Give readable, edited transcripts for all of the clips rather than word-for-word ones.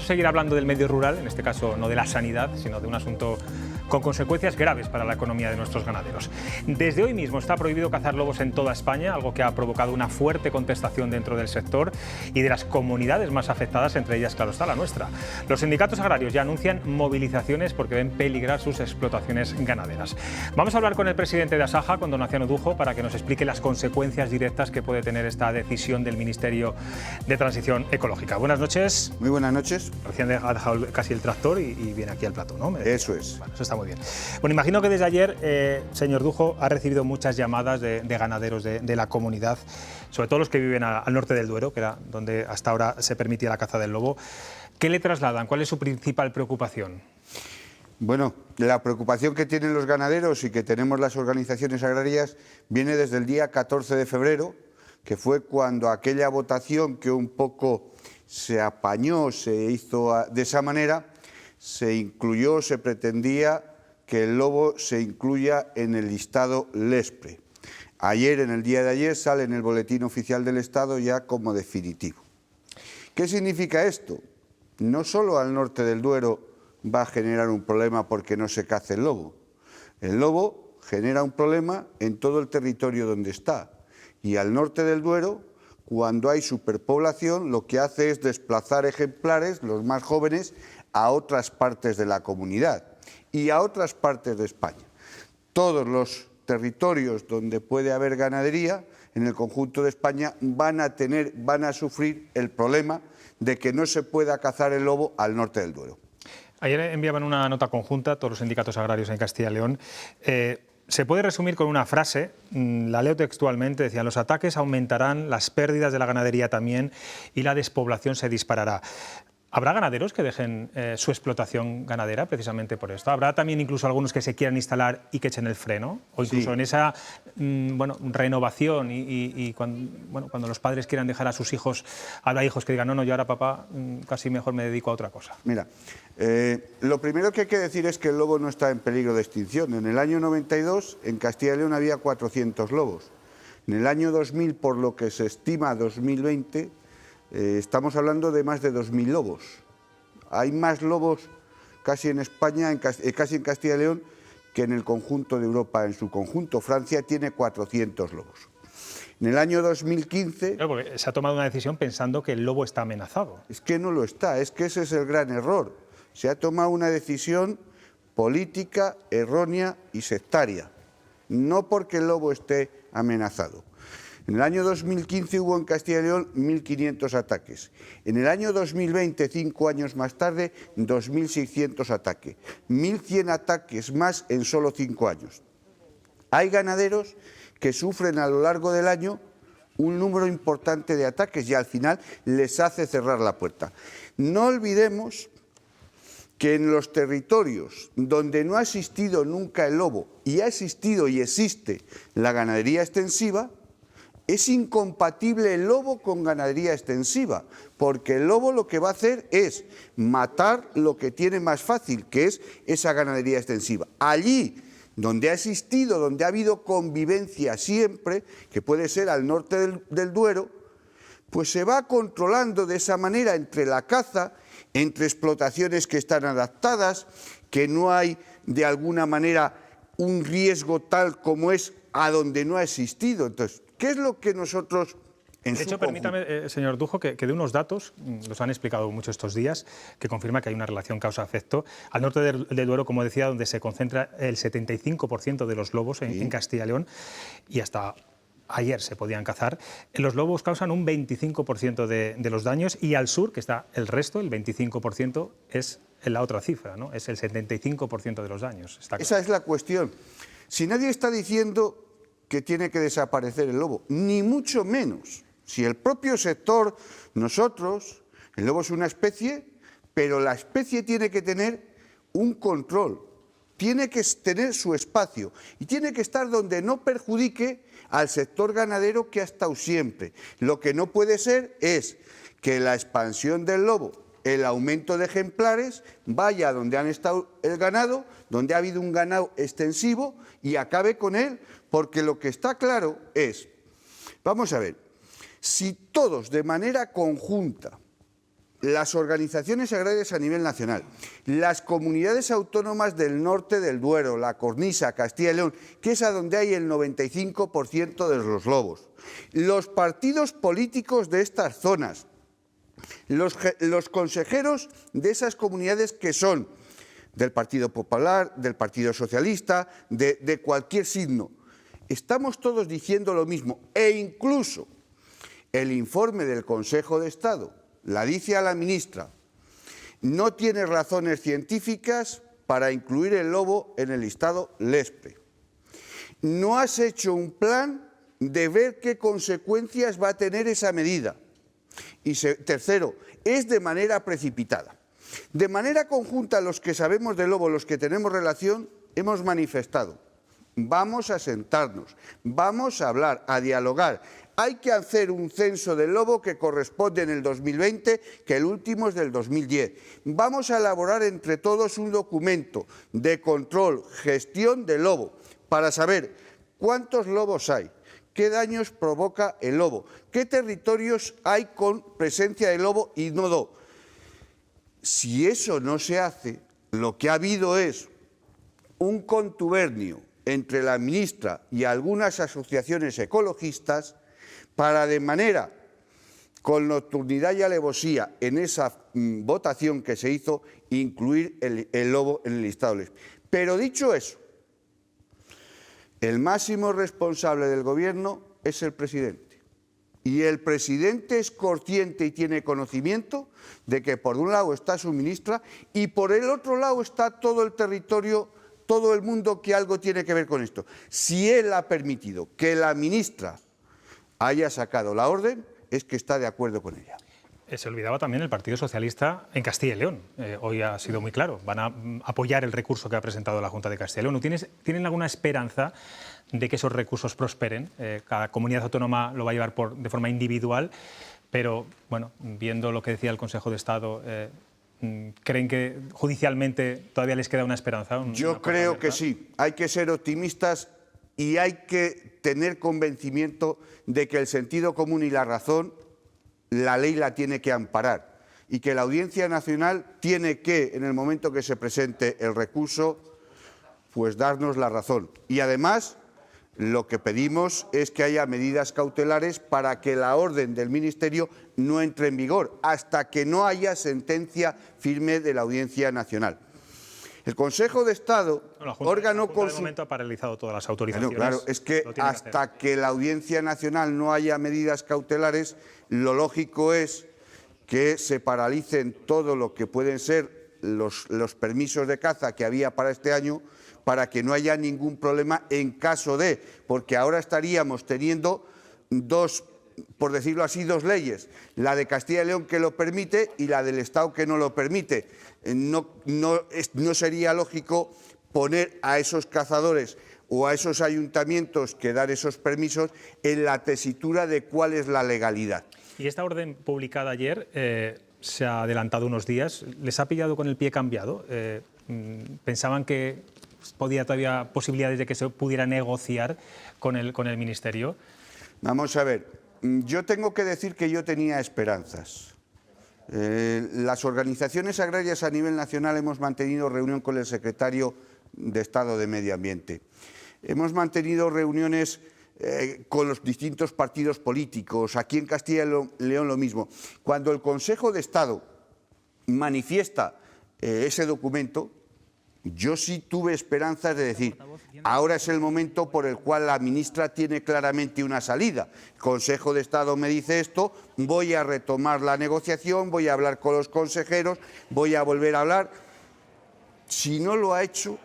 a seguir hablando del medio rural, en este caso no de la sanidad, sino de un asunto con consecuencias graves para la economía de nuestros ganaderos. Desde hoy mismo está prohibido cazar lobos en toda España, algo que ha provocado una fuerte contestación dentro del sector y de las comunidades más afectadas, entre ellas, claro está, la nuestra. Los sindicatos agrarios ya anuncian movilizaciones porque ven peligrar sus explotaciones ganaderas. Vamos a hablar con el presidente de Asaja, con don Naciano Dujo, para que nos explique las consecuencias directas que puede tener esta decisión del Ministerio de Transición Ecológica. Buenas noches. Muy buenas noches. Recién ha dejado casi el tractor y viene aquí al plató, ¿no? Eso es. Bueno, eso está muy bien. Bueno, imagino que desde ayer, señor Dujo, ha recibido muchas llamadas de ganaderos de la comunidad, sobre todo los que viven al norte del Duero, que era donde hasta ahora se permitía la caza del lobo. ¿Qué le trasladan? ¿Cuál es su principal preocupación? Bueno, la preocupación que tienen los ganaderos y que tenemos las organizaciones agrarias viene desde el día 14 de febrero, que fue cuando aquella votación que un poco se apañó, se hizo de esa manera, se incluyó, se pretendía que el lobo se incluya en el listado LESPRE. Ayer, en el día de ayer, sale en el Boletín Oficial del Estado ya como definitivo. ¿Qué significa esto? No solo al norte del Duero va a generar un problema porque no se cace el lobo. El lobo genera un problema en todo el territorio donde está. Y al norte del Duero, cuando hay superpoblación, lo que hace es desplazar ejemplares, los más jóvenes, a otras partes de la comunidad y a otras partes de España. Todos los territorios donde puede haber ganadería en el conjunto de España van a sufrir el problema de que no se pueda cazar el lobo al norte del Duero. Ayer enviaban una nota conjunta todos los sindicatos agrarios en Castilla y León. Se puede resumir con una frase, la leo textualmente, decían: los ataques aumentarán, las pérdidas de la ganadería también y la despoblación se disparará. ¿Habrá ganaderos que dejen su explotación ganadera precisamente por esto? ¿Habrá también incluso algunos que se quieran instalar y que echen el freno? O incluso en esa renovación y cuando los padres quieran dejar a sus hijos, habrá hijos que digan: no, yo ahora, papá, casi mejor me dedico a otra cosa. Mira, lo primero que hay que decir es que el lobo no está en peligro de extinción. En el año 92 en Castilla y León había 400 lobos. En el año 2000, por lo que se estima 2020, estamos hablando de más de 2.000 lobos. Hay más lobos casi en España, casi en Castilla y León, que en el conjunto de Europa en su conjunto. Francia tiene 400 lobos. En el año 2015... Claro, porque se ha tomado una decisión pensando que el lobo está amenazado. Es que no lo está, es que ese es el gran error. Se ha tomado una decisión política, errónea y sectaria, no porque el lobo esté amenazado. En el año 2015 hubo en Castilla y León 1.500 ataques. En el año 2020, 5 años más tarde, 2.600 ataques. 1.100 ataques más en solo 5 años. Hay ganaderos que sufren a lo largo del año un número importante de ataques y al final les hace cerrar la puerta. No olvidemos que en los territorios donde no ha existido nunca el lobo y ha existido y existe la ganadería extensiva, es incompatible el lobo con ganadería extensiva, porque el lobo lo que va a hacer es matar lo que tiene más fácil, que es esa ganadería extensiva. Allí donde ha existido, donde ha habido convivencia siempre, que puede ser al norte del Duero, pues se va controlando de esa manera entre la caza, entre explotaciones que están adaptadas, que no hay de alguna manera un riesgo tal como es a donde no ha existido. Entonces, ¿qué es lo que nosotros... De hecho, permítame, señor Dujo, que dé unos datos, los han explicado mucho estos días, que confirma que hay una relación causa-efecto. Al norte del Duero, como decía, donde se concentra el 75% de los lobos en Castilla y León, y hasta ayer se podían cazar, los lobos causan un 25% de los daños, y al sur, que está el resto, el 25%, es la otra cifra, ¿no? Es el 75% de los daños. Está claro. Esa es la cuestión. Si nadie está diciendo que tiene que desaparecer el lobo, ni mucho menos. Si el propio sector, nosotros, el lobo es una especie, pero la especie tiene que tener un control, tiene que tener su espacio y tiene que estar donde no perjudique al sector ganadero que ha estado siempre. Lo que no puede ser es que la expansión del lobo, el aumento de ejemplares, vaya donde han estado el ganado, donde ha habido un ganado extensivo y acabe con él, porque lo que está claro es, vamos a ver, si todos de manera conjunta las organizaciones agrarias a nivel nacional, las comunidades autónomas del norte del Duero, la Cornisa, Castilla y León, que es a donde hay el 95% de los lobos, los partidos políticos de estas zonas, los consejeros de esas comunidades que son del Partido Popular, del Partido Socialista, de cualquier signo. Estamos todos diciendo lo mismo e incluso el informe del Consejo de Estado la dice a la ministra, no tiene razones científicas para incluir el lobo en el listado LESPRE. No has hecho un plan de ver qué consecuencias va a tener esa medida. Y tercero, es de manera precipitada. De manera conjunta, los que sabemos del lobo, los que tenemos relación, hemos manifestado. Vamos a sentarnos, vamos a hablar, a dialogar. Hay que hacer un censo del lobo que corresponde en el 2020, que el último es del 2010. Vamos a elaborar entre todos un documento de control, gestión del lobo, para saber cuántos lobos hay, qué daños provoca el lobo, qué territorios hay con presencia de lobo y no. Si eso no se hace, lo que ha habido es un contubernio entre la ministra y algunas asociaciones ecologistas para, de manera con nocturnidad y alevosía en esa votación que se hizo, incluir el lobo en el listado LESPRE. Pero dicho eso, el máximo responsable del Gobierno es el presidente. Y el presidente es consciente y tiene conocimiento de que por un lado está su ministra y por el otro lado está todo el territorio, todo el mundo que algo tiene que ver con esto. Si él ha permitido que la ministra haya sacado la orden, es que está de acuerdo con ella. Se olvidaba también el Partido Socialista en Castilla y León. Hoy ha sido muy claro. Van a apoyar el recurso que ha presentado la Junta de Castilla y León. ¿Tienen alguna esperanza de que esos recursos prosperen? Cada comunidad autónoma lo va a llevar de forma individual, pero bueno, viendo lo que decía el Consejo de Estado, ¿creen que judicialmente todavía les queda una esperanza? Yo creo que sí. Hay que ser optimistas y hay que tener convencimiento de que el sentido común y la razón, la ley la tiene que amparar y que la Audiencia Nacional tiene que, en el momento que se presente el recurso, pues darnos la razón. Y además, lo que pedimos es que haya medidas cautelares para que la orden del Ministerio no entre en vigor hasta que no haya sentencia firme de la Audiencia Nacional. El Consejo de Estado, órgano consultivo, de momento ha paralizado todas las autorizaciones. Claro, es que hasta que la Audiencia Nacional no haya medidas cautelares, lo lógico es que se paralicen todo lo que pueden ser los permisos de caza que había para este año, para que no haya ningún problema en caso de, porque ahora estaríamos teniendo dos, por decirlo así, dos leyes, la de Castilla y León que lo permite y la del Estado que no lo permite. No sería lógico poner a esos cazadores o a esos ayuntamientos que dan esos permisos en la tesitura de cuál es la legalidad. Y esta orden publicada ayer se ha adelantado unos días. ¿Les ha pillado con el pie cambiado? ¿Pensaban que podía todavía posibilidades de que se pudiera negociar con el Ministerio? Vamos a ver, yo tengo que decir que yo tenía esperanzas. Las organizaciones agrarias a nivel nacional hemos mantenido reunión con el secretario de Estado de Medio Ambiente. Hemos mantenido reuniones con los distintos partidos políticos, aquí en Castilla y León lo mismo. Cuando el Consejo de Estado manifiesta ese documento, yo sí tuve esperanzas de decir, ahora es el momento por el cual la ministra tiene claramente una salida. El Consejo de Estado me dice esto, voy a retomar la negociación, voy a hablar con los consejeros, voy a volver a hablar. Si no lo ha hecho,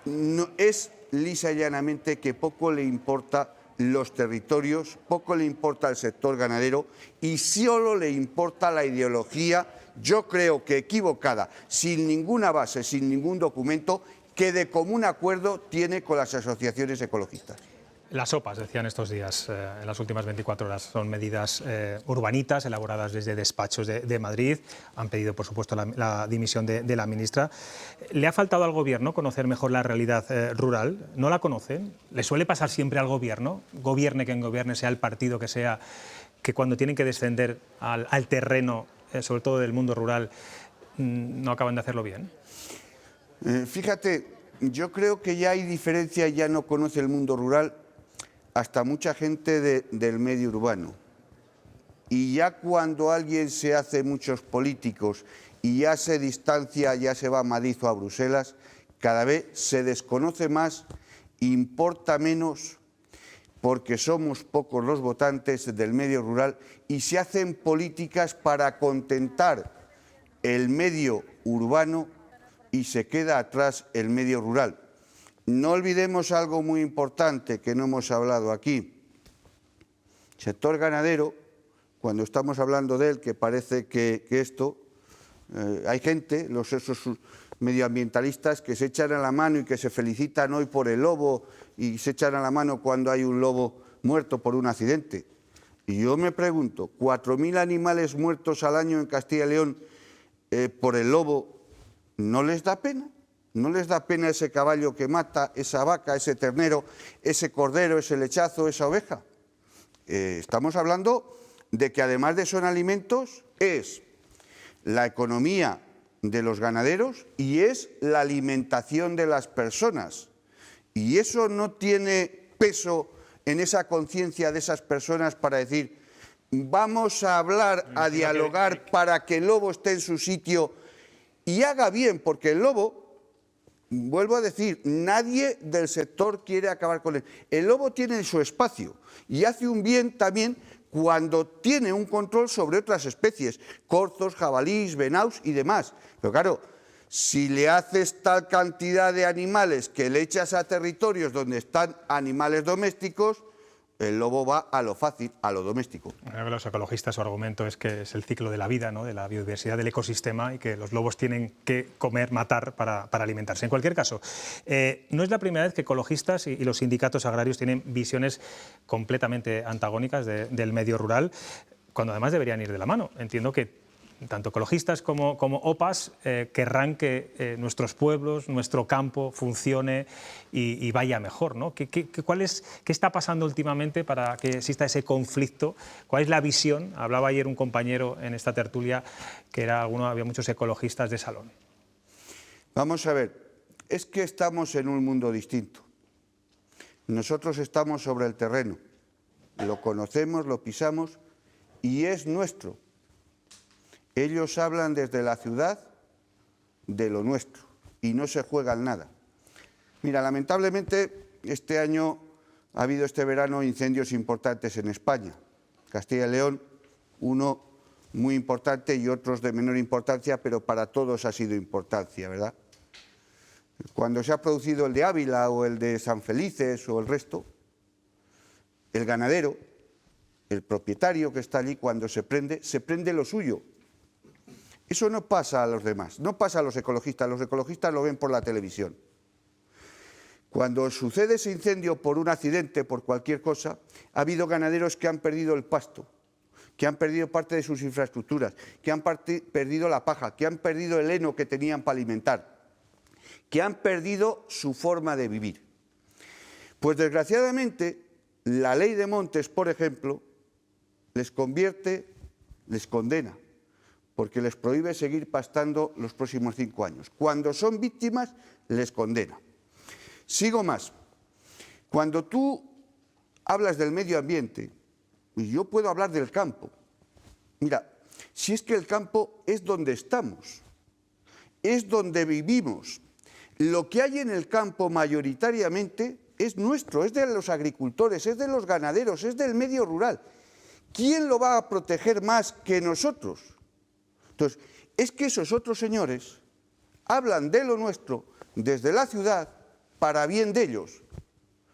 no, es lisa y llanamente que poco le importa los territorios, poco le importa el sector ganadero y solo le importa la ideología, yo creo que equivocada, sin ninguna base, sin ningún documento, que de común acuerdo tiene con las asociaciones ecologistas. Las OPAs, decían estos días, en las últimas 24 horas, son medidas urbanitas elaboradas desde despachos de Madrid. Han pedido, por supuesto, la dimisión de la ministra. ¿Le ha faltado al Gobierno conocer mejor la realidad rural? ¿No la conocen? ¿Le suele pasar siempre al Gobierno? Gobierne quien gobierne, sea el partido que sea, que cuando tienen que descender al terreno sobre todo del mundo rural, no acaban de hacerlo bien? Fíjate, yo creo que ya hay diferencia, ya no conoce el mundo rural hasta mucha gente del medio urbano. Y ya cuando alguien se hace muchos políticos y ya se distancia, ya se va a Madrid o a Bruselas, cada vez se desconoce más, importa menos, porque somos pocos los votantes del medio rural y se hacen políticas para contentar el medio urbano y se queda atrás el medio rural. No olvidemos algo muy importante que no hemos hablado aquí. El sector ganadero, cuando estamos hablando de él, que parece que esto, hay gente, esos medioambientalistas, que se echan a la mano y que se felicitan hoy por el lobo y se echan a la mano cuando hay un lobo muerto por un accidente. Y yo me pregunto, 4.000 animales muertos al año en Castilla y León por el lobo, ¿no les da pena? ¿No les da pena ese caballo que mata, esa vaca, ese ternero, ese cordero, ese lechazo, esa oveja? Estamos hablando de que además de son alimentos, es la economía de los ganaderos y es la alimentación de las personas. Y eso no tiene peso en esa conciencia de esas personas para decir, vamos a hablar, a dialogar para que el lobo esté en su sitio y haga bien, porque el lobo, vuelvo a decir, nadie del sector quiere acabar con él. El lobo tiene su espacio y hace un bien también cuando tiene un control sobre otras especies, corzos, jabalíes, venados y demás. Pero claro, si le haces tal cantidad de animales que le echas a territorios donde están animales domésticos, el lobo va a lo fácil, a lo doméstico. Los ecologistas, su argumento es que es el ciclo de la vida, ¿no?, de la biodiversidad del ecosistema y que los lobos tienen que comer, matar para alimentarse. En cualquier caso, no es la primera vez que ecologistas y los sindicatos agrarios tienen visiones completamente antagónicas del medio rural, cuando además deberían ir de la mano. Entiendo que tanto ecologistas como OPAs querrán que nuestros pueblos, nuestro campo funcione y vaya mejor, ¿no? ¿Qué está pasando últimamente para que exista ese conflicto? ¿Cuál es la visión? Hablaba ayer un compañero en esta tertulia que había muchos ecologistas de salón. Vamos a ver, es que estamos en un mundo distinto. Nosotros estamos sobre el terreno, lo conocemos, lo pisamos y es nuestro. Ellos hablan desde la ciudad de lo nuestro y no se juegan nada. Mira, lamentablemente este año ha habido este verano incendios importantes en España. Castilla y León, uno muy importante y otros de menor importancia, pero para todos ha sido importancia, ¿verdad? Cuando se ha producido el de Ávila o el de San Felices o el resto, el ganadero, el propietario que está allí, cuando se prende lo suyo. Eso no pasa a los demás, no pasa a los ecologistas lo ven por la televisión. Cuando sucede ese incendio por un accidente, por cualquier cosa, ha habido ganaderos que han perdido el pasto, que han perdido parte de sus infraestructuras, que han perdido la paja, que han perdido el heno que tenían para alimentar, que han perdido su forma de vivir. Pues desgraciadamente, la ley de montes, por ejemplo, les condena, porque les prohíbe seguir pastando los próximos 5 años. Cuando son víctimas, les condena. Sigo más. Cuando tú hablas del medio ambiente, y yo puedo hablar del campo, mira, si es que el campo es donde estamos, es donde vivimos. Lo que hay en el campo mayoritariamente es nuestro, es de los agricultores, es de los ganaderos, es del medio rural. ¿Quién lo va a proteger más que nosotros? Entonces, es que esos otros señores hablan de lo nuestro desde la ciudad para bien de ellos.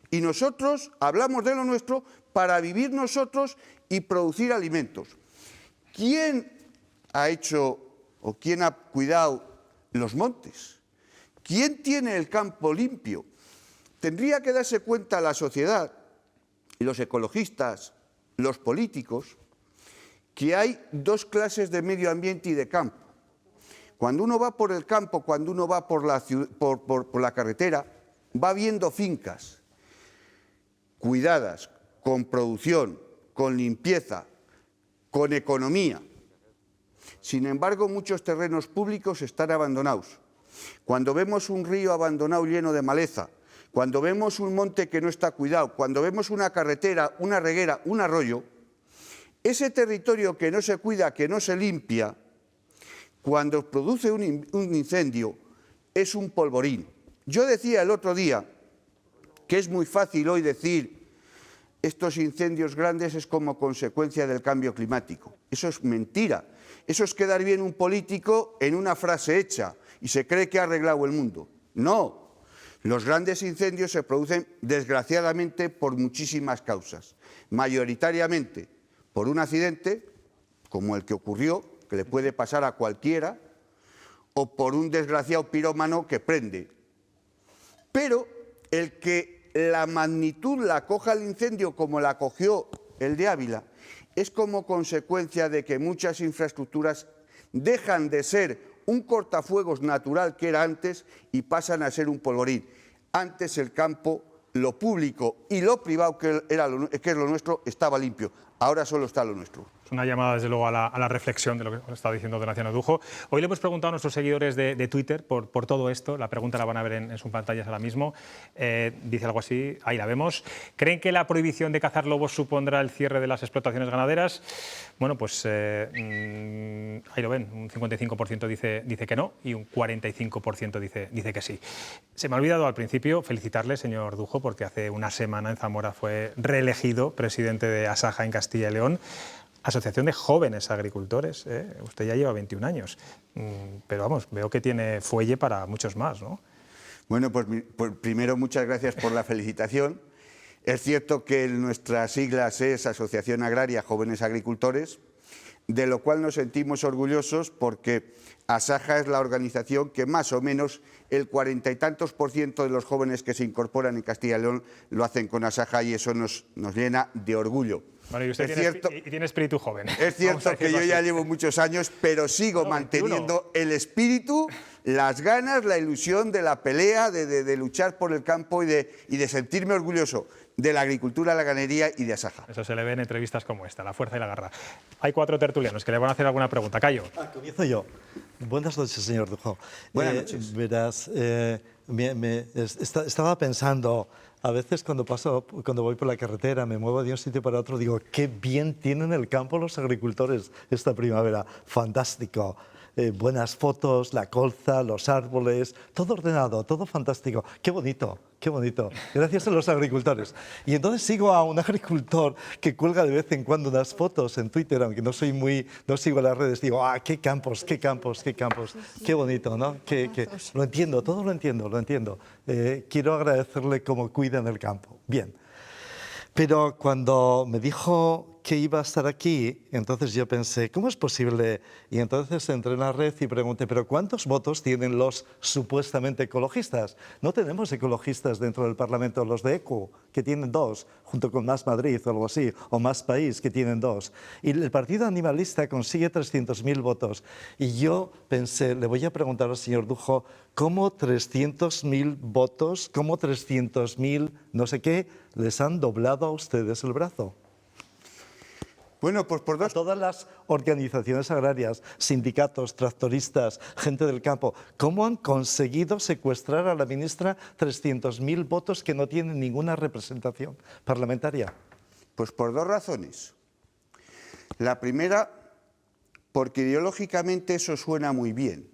Y nosotros hablamos de lo nuestro para vivir nosotros y producir alimentos. ¿Quién ha hecho o quién ha cuidado los montes? ¿Quién tiene el campo limpio? Tendría que darse cuenta la sociedad y los ecologistas, los políticos, que hay 2 clases de medio ambiente y de campo. Cuando uno va por el campo, cuando uno va por la carretera, va viendo fincas cuidadas, con producción, con limpieza, con economía. Sin embargo, muchos terrenos públicos están abandonados. Cuando vemos un río abandonado lleno de maleza, cuando vemos un monte que no está cuidado, cuando vemos una carretera, una reguera, un arroyo, ese territorio que no se cuida, que no se limpia, cuando produce un incendio, es un polvorín. Yo decía el otro día que es muy fácil hoy decir estos incendios grandes es como consecuencia del cambio climático. Eso es mentira. Eso es quedar bien un político en una frase hecha y se cree que ha arreglado el mundo. No. Los grandes incendios se producen, desgraciadamente, por muchísimas causas. Mayoritariamente por un accidente, como el que ocurrió, que le puede pasar a cualquiera, o por un desgraciado pirómano que prende. Pero el que la magnitud la coja el incendio como la cogió el de Ávila es como consecuencia de que muchas infraestructuras dejan de ser un cortafuegos natural que era antes y pasan a ser un polvorín. Antes el campo, lo público y lo privado, que es lo nuestro, estaba limpio. Ahora solo está lo nuestro. Es una llamada, desde luego, a la reflexión de lo que está diciendo Donaciano Dujo. Hoy le hemos preguntado a nuestros seguidores de Twitter por todo esto. La pregunta la van a ver en sus pantallas ahora mismo. Dice algo así, ahí la vemos. ¿Creen que la prohibición de cazar lobos supondrá el cierre de las explotaciones ganaderas? Bueno, pues ahí lo ven. Un 55% dice que no y un 45% dice que sí. Se me ha olvidado al principio felicitarle, señor Dujo, porque hace una semana en Zamora fue reelegido presidente de Asaja en Castilla y León. Asociación de Jóvenes Agricultores, usted ya lleva 21 años, pero vamos, veo que tiene fuelle para muchos más, ¿no? Bueno, pues primero muchas gracias por la felicitación. Es cierto que nuestras siglas es Asociación Agraria Jóvenes Agricultores, de lo cual nos sentimos orgullosos porque Asaja es la organización que más o menos el 40 y tantos % de los jóvenes que se incorporan en Castilla y León lo hacen con Asaja y eso nos llena de orgullo. Bueno, y usted tiene espíritu joven. Es cierto que yo ya llevo muchos años, pero sigo manteniendo el espíritu, las ganas, la ilusión de la pelea, de luchar por el campo y de sentirme orgulloso de la agricultura, la ganadería y de Asaja. Eso se le ve en entrevistas como esta, la fuerza y la garra. Hay 4 tertulianos que le van a hacer alguna pregunta. Cayo. Comienzo yo. Buenas noches, señor Dujo. Buenas noches. Verás, estaba pensando, a veces cuando voy por la carretera, me muevo de un sitio para otro, digo, qué bien tienen el campo los agricultores esta primavera, fantástico. Buenas fotos, la colza, los árboles, todo ordenado, todo fantástico. Qué bonito, qué bonito. Gracias a los agricultores. Y entonces sigo a un agricultor que cuelga de vez en cuando unas fotos en Twitter, aunque no sigo las redes, digo, qué campos, qué campos, qué campos. Qué bonito, ¿no? Lo entiendo, todo lo entiendo. Quiero agradecerle cómo cuidan el campo. Bien. Pero cuando me dijo que iba a estar aquí, entonces yo pensé, ¿cómo es posible? Y entonces entré en la red y pregunté, ¿pero cuántos votos tienen los supuestamente ecologistas? No tenemos ecologistas dentro del Parlamento, los de ECO, que tienen 2, junto con Más Madrid o algo así, o Más País, que tienen 2. Y el Partido Animalista consigue 300.000 votos. Y yo pensé, le voy a preguntar al señor Dujo, ¿cómo 300.000 votos, cómo 300.000 no sé qué, les han doblado a ustedes el brazo? Bueno, pues por dos... A todas las organizaciones agrarias, sindicatos, tractoristas, gente del campo, ¿cómo han conseguido secuestrar a la ministra 300.000 votos que no tienen ninguna representación parlamentaria? Pues por 2 razones. La primera, porque ideológicamente eso suena muy bien.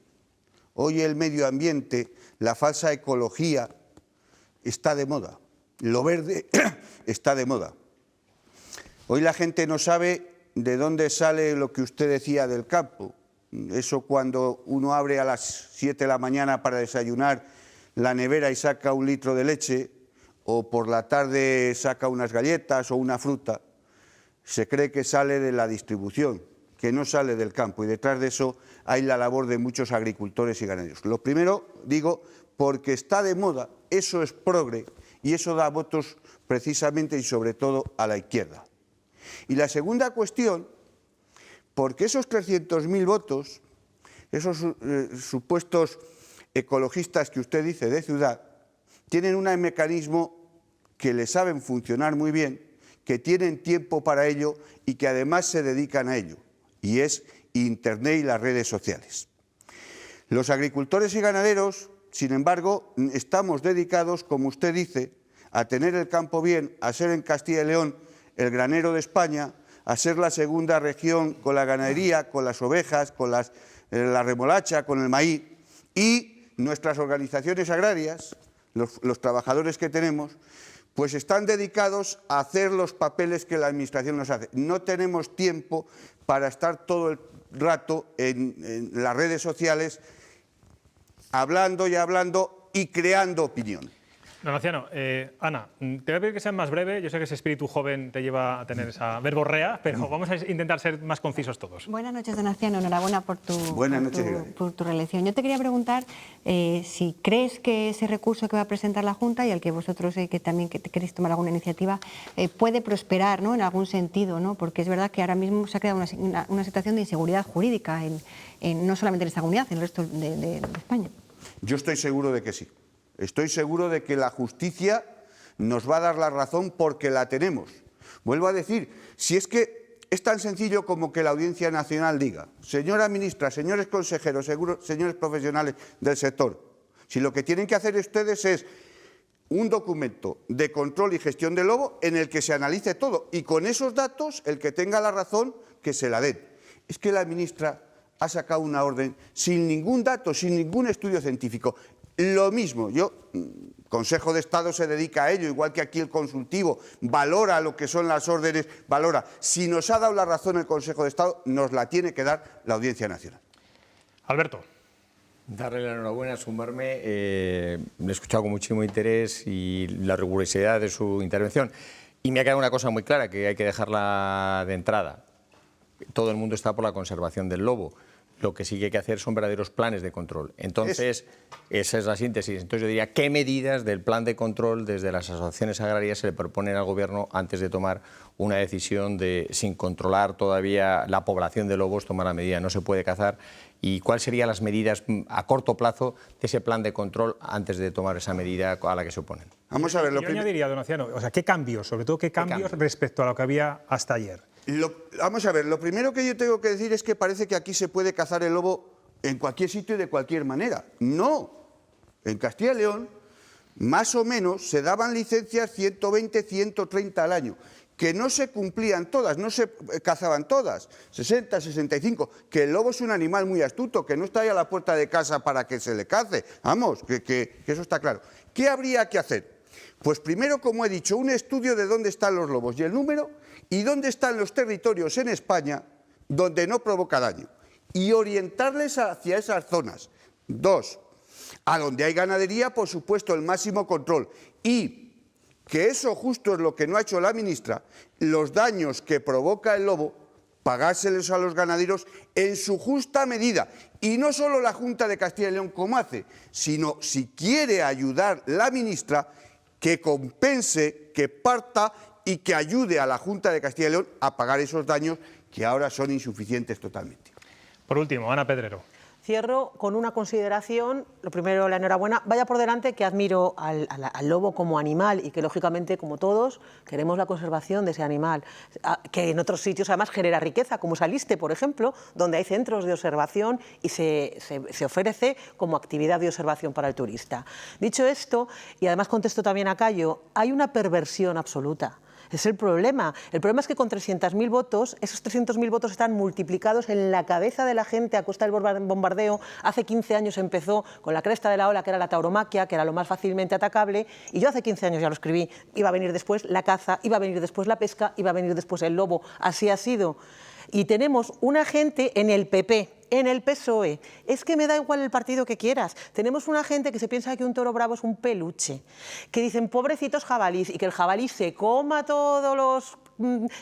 Hoy el medio ambiente, la falsa ecología, está de moda. Lo verde está de moda. Hoy la gente no sabe de dónde sale lo que usted decía del campo. Eso cuando uno abre a las 7 de la mañana para desayunar la nevera y saca 1 litro de leche, o por la tarde saca unas galletas o una fruta, se cree que sale de la distribución, que no sale del campo. Y detrás de eso hay la labor de muchos agricultores y ganaderos. Lo primero, digo, porque está de moda, eso es progre y eso da votos precisamente y sobre todo a la izquierda. Y la segunda cuestión, porque esos 300.000 votos, esos supuestos ecologistas que usted dice de ciudad, tienen un mecanismo que le saben funcionar muy bien, que tienen tiempo para ello y que además se dedican a ello, y es Internet y las redes sociales. Los agricultores y ganaderos, sin embargo, estamos dedicados, como usted dice, a tener el campo bien, a ser en Castilla y León el granero de España, a ser la segunda región con la ganadería, con las ovejas, con la remolacha, con el maíz, y nuestras organizaciones agrarias, los trabajadores que tenemos, pues están dedicados a hacer los papeles que la Administración nos hace. No tenemos tiempo para estar todo el rato en las redes sociales hablando y creando opinión. Don Anciano, Ana, te voy a pedir que seas más breve. Yo sé que ese espíritu joven te lleva a tener esa verborrea, pero vamos a intentar ser más concisos todos. Buenas noches, don Anciano. Enhorabuena por tu reelección. Yo te quería preguntar si crees que ese recurso que va a presentar la Junta y al que vosotros que también queréis tomar alguna iniciativa puede prosperar, ¿no?, en algún sentido, ¿no? Porque es verdad que ahora mismo se ha creado una situación de inseguridad jurídica no solamente en esta comunidad, en el resto de España. Yo estoy seguro de que sí. Estoy seguro de que la justicia nos va a dar la razón porque la tenemos. Vuelvo a decir, si es que es tan sencillo como que la Audiencia Nacional diga: señora ministra, señores consejeros, señores profesionales del sector, si lo que tienen que hacer ustedes es un documento de control y gestión del lobo en el que se analice todo, y con esos datos el que tenga la razón que se la den. Es que la ministra ha sacado una orden sin ningún dato, sin ningún estudio científico. Lo mismo, Consejo de Estado se dedica a ello, igual que aquí el consultivo valora lo que son las órdenes, valora. Si nos ha dado la razón el Consejo de Estado, nos la tiene que dar la Audiencia Nacional. Alberto. Darle la enhorabuena, sumarme. Le he escuchado con muchísimo interés y la rigurosidad de su intervención. Y me ha quedado una cosa muy clara, que hay que dejarla de entrada. Todo el mundo está por la conservación del lobo. Lo que sí que hay que hacer son verdaderos planes de control. Entonces, esa es la síntesis. Entonces yo diría, ¿qué medidas del plan de control desde las asociaciones agrarias se le proponen al Gobierno antes de tomar una decisión de, sin controlar todavía la población de lobos, tomar la medida? No se puede cazar. ¿Y cuáles serían las medidas a corto plazo de ese plan de control antes de tomar esa medida a la que se oponen? Vamos a ver, yo añadiría, don Anciano, o sea, ¿qué cambios, sobre todo qué cambios respecto a lo que había hasta ayer? Vamos a ver, lo primero que yo tengo que decir es que parece que aquí se puede cazar el lobo en cualquier sitio y de cualquier manera. No. En Castilla y León, más o menos, se daban licencias 120, 130 al año, que no se cumplían todas, no se cazaban todas, 60, 65, que el lobo es un animal muy astuto, que no está ahí a la puerta de casa para que se le cace. Vamos, que eso está claro. ¿Qué habría que hacer? Pues primero, como he dicho, un estudio de dónde están los lobos y el número, y dónde están los territorios en España donde no provoca daño, y orientarles hacia esas zonas. 2, a donde hay ganadería, por supuesto, el máximo control, y que eso justo es lo que no ha hecho la ministra, los daños que provoca el lobo, pagárselos a los ganaderos en su justa medida. Y no solo la Junta de Castilla y León como hace, sino, si quiere ayudar la ministra, que compense, que parta y que ayude a la Junta de Castilla y León a pagar esos daños que ahora son insuficientes totalmente. Por último, Ana Pedrero. Cierro con una consideración. Lo primero, la enhorabuena. Vaya por delante que admiro al lobo como animal y que, lógicamente, como todos, queremos la conservación de ese animal, que en otros sitios, además, genera riqueza, como Saliste, por ejemplo, donde hay centros de observación y se ofrece como actividad de observación para el turista. Dicho esto, y además contesto también a Cayo, hay una perversión absoluta. Es el problema. El problema es que con 300.000 votos, esos 300.000 votos están multiplicados en la cabeza de la gente a costa del bombardeo. Hace 15 años empezó con la cresta de la ola, que era la tauromaquia, que era lo más fácilmente atacable, y yo hace 15 años ya lo escribí. Iba a venir después la caza, iba a venir después la pesca, iba a venir después el lobo. Así ha sido. Y tenemos una gente en el PP, en el PSOE, es que me da igual el partido que quieras. Tenemos una gente que se piensa que un toro bravo es un peluche, que dicen pobrecitos jabalíes y que el jabalí se coma todos los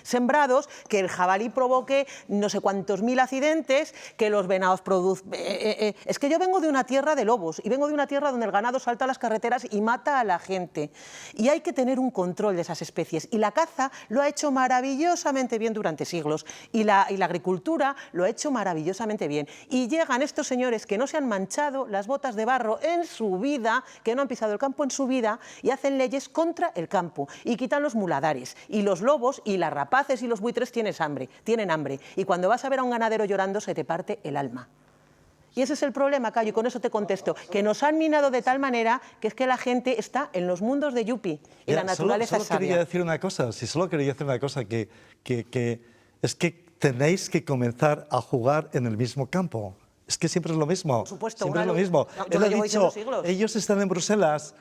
sembrados, que el jabalí provoque no sé cuántos mil accidentes, que los venados produzcan... Es que yo vengo de una tierra de lobos y vengo de una tierra donde el ganado salta a las carreteras y mata a la gente. Y hay que tener un control de esas especies. Y la caza lo ha hecho maravillosamente bien durante siglos. Y la agricultura lo ha hecho maravillosamente bien. Y llegan estos señores que no se han manchado las botas de barro en su vida, que no han pisado el campo en su vida, y hacen leyes contra el campo. Y quitan los muladares y los lobos y las rapaces y los buitres tienen hambre. Y cuando vas a ver a un ganadero llorando se te parte el alma. Y ese es el problema, Cayo, y con eso te contesto, que nos han minado de tal manera que es que la gente está en los mundos de Yupi y la naturaleza solo es sabia. quería decir una cosa, solo quería decir una cosa, que es que tenéis que comenzar a jugar en el mismo campo. Es que siempre es lo mismo. Por supuesto, siempre es lo mismo. yo Él lo ha llevo diciendo dicho, siglos. ellos están en Bruselas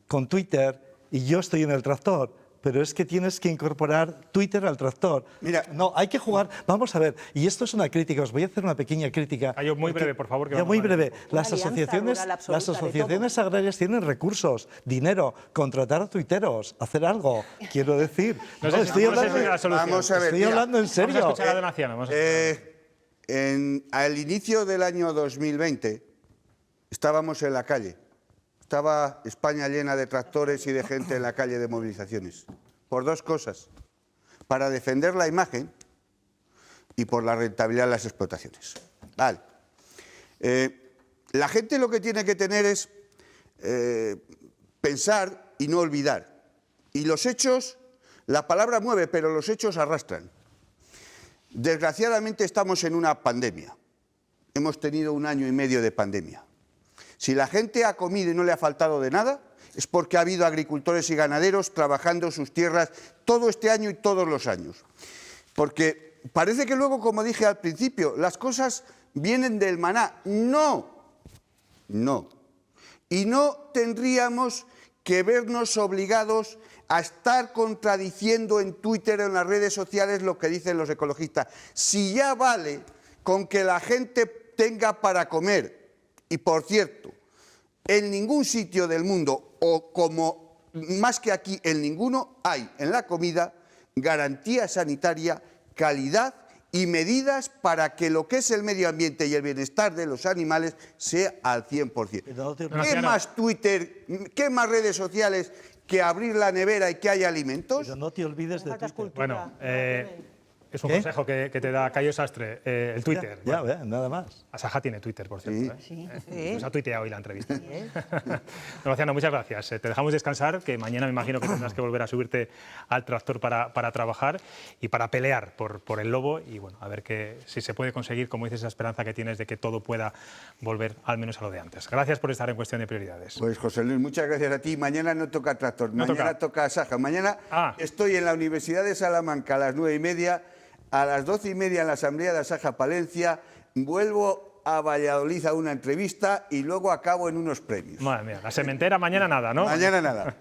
con Twitter y yo estoy en el tractor. Pero es que tienes que incorporar Twitter al tractor. Mira, no, hay que jugar. Vamos a ver, y esto es una crítica, os voy a hacer una pequeña crítica. Cayo, muy breve, por favor. Que Ya, vamos muy mal de breve. tiempo. Una alianza rural absoluta de todo. Agrarias tienen recursos, dinero, contratar a tuiteros, hacer algo, quiero decir. No sé si- estoy no sé si hablando, es la solución. Vamos a ver, estoy mira, hablando en Vamos a serio. escuchar a Donaciano. vamos a escuchar. Al inicio del año 2020 estábamos en la calle. Estaba España llena de tractores y de gente en la calle de movilizaciones. Por dos cosas. Para defender la imagen y por la rentabilidad de las explotaciones. Vale. La gente lo que tiene que tener es pensar y no olvidar. Y los hechos, la palabra mueve, pero los hechos arrastran. Desgraciadamente estamos en una pandemia. Hemos tenido 1 año y medio de pandemia. Si la gente ha comido y no le ha faltado de nada, es porque ha habido agricultores y ganaderos trabajando sus tierras todo este año y todos los años. Porque parece que luego, como dije al principio, las cosas vienen del maná. No, no. Y no tendríamos que vernos obligados a estar contradiciendo en Twitter o en las redes sociales lo que dicen los ecologistas. Si ya vale con que la gente tenga para comer, y por cierto, en ningún sitio del mundo, o como más que aquí en ninguno, hay en la comida garantía sanitaria, calidad y medidas para que lo que es el medio ambiente y el bienestar de los animales sea al 100%. ¿Qué más Twitter, qué más redes sociales que abrir la nevera y que haya alimentos? Pero no te olvides de Faltas Twitter. cultura. Bueno, es un ¿Qué? consejo que te da Cayo Sastre, el Twitter. Ya, Bueno, nada más. Asaja tiene Twitter, por cierto. Sí. Nos ha tuiteado hoy la entrevista. Donaciano, muchas gracias. Te dejamos descansar, que mañana me imagino que tendrás que volver a subirte al tractor para trabajar y para pelear por el lobo. Y bueno, a ver si se puede conseguir, como dices, esa esperanza que tienes de que todo pueda volver al menos a lo de antes. Gracias por estar en Cuestión de Prioridades. Pues José Luis, muchas gracias a ti. Mañana no toca tractor, mañana toca Asaja. Mañana estoy en la Universidad de Salamanca a las 9:30, a las 12:30 en la Asamblea de Asaja Palencia, vuelvo a Valladolid a una entrevista y luego acabo en unos premios. Madre mía, la sementera mañana nada, ¿no? Mañana nada.